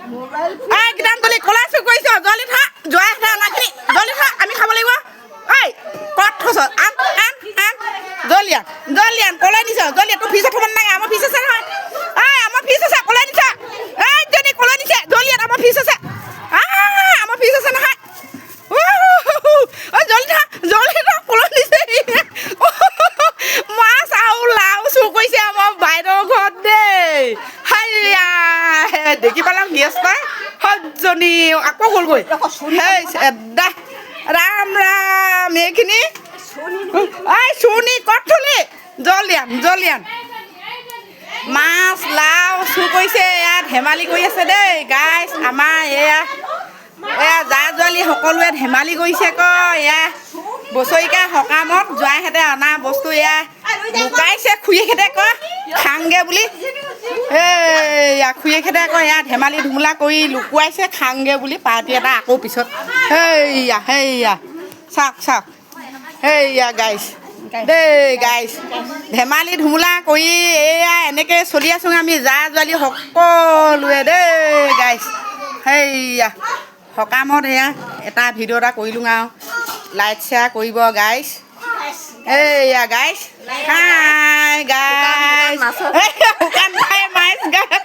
এই কিমান জলি কলা চুৰ কৰিছ জলি থা জয় থা নাখিনি জলি থা আমি খাব লাগিব এই কত থছ আন আন আন জলিয়ান জলিয়ান কলাই নিছ জলিয়ান তো ফিজত থব নালাগে আমাৰ ফিজ আছে নহয় এই আমাৰ ফিজ আছে কলাই নিছ এই জনি কলাই নিছে জলিয়ান আমাৰ ফিজ আছে আমাৰ ফিজ আছে নহয় ও জলি থা কলাই নিছে মাছ আৰু লাও চুৰ কৰিছে আমাৰ বাইদেউৰ ঘৰত দেই হাইয়া দেখি পালাম গেছ পাই সজনী আকৌ গ'লগৈ হেই দা ৰাম ৰাম এইখিনি এই চুনি ক'ত থলি জলিয়ান মাছ লাও চুৰ কৰিছে এয়া ধেমালি কৰি আছে দেই গাইছ আমাৰ এয়া জা জোৱালি সকলোৱে ধেমালি কৰিছে ক এয়া বছৰিকা সকামত জোৱাইহঁতে অনা বস্তু এয়া লুকাইছে খুৰীহঁতে কয় খাংগে বুলি এয়া খুৰীহঁতে কয় এয়া ধেমালি ধুমলা কৰি লুকুৱাইছে খাংগে বুলি পাৰ্টি এটা আকৌ পিছত সেইয়া চাওক সেইয়া গাইছ দেই গাইছ ধেমালি ধুমলা কৰি এয়া এনেকৈ চলি আছোঁ আমি জা জোৱালি সকলোৱে দেই গাইছ সেইয়া সকামত এয়া এটা ভিডিঅ' এটা কৰিলোঁ আৰু লাইক শ্বেয়াৰ কৰিব গাইছ এইয়া গাইছ হাই গাইছ শুকান খাই মাছ গাইছ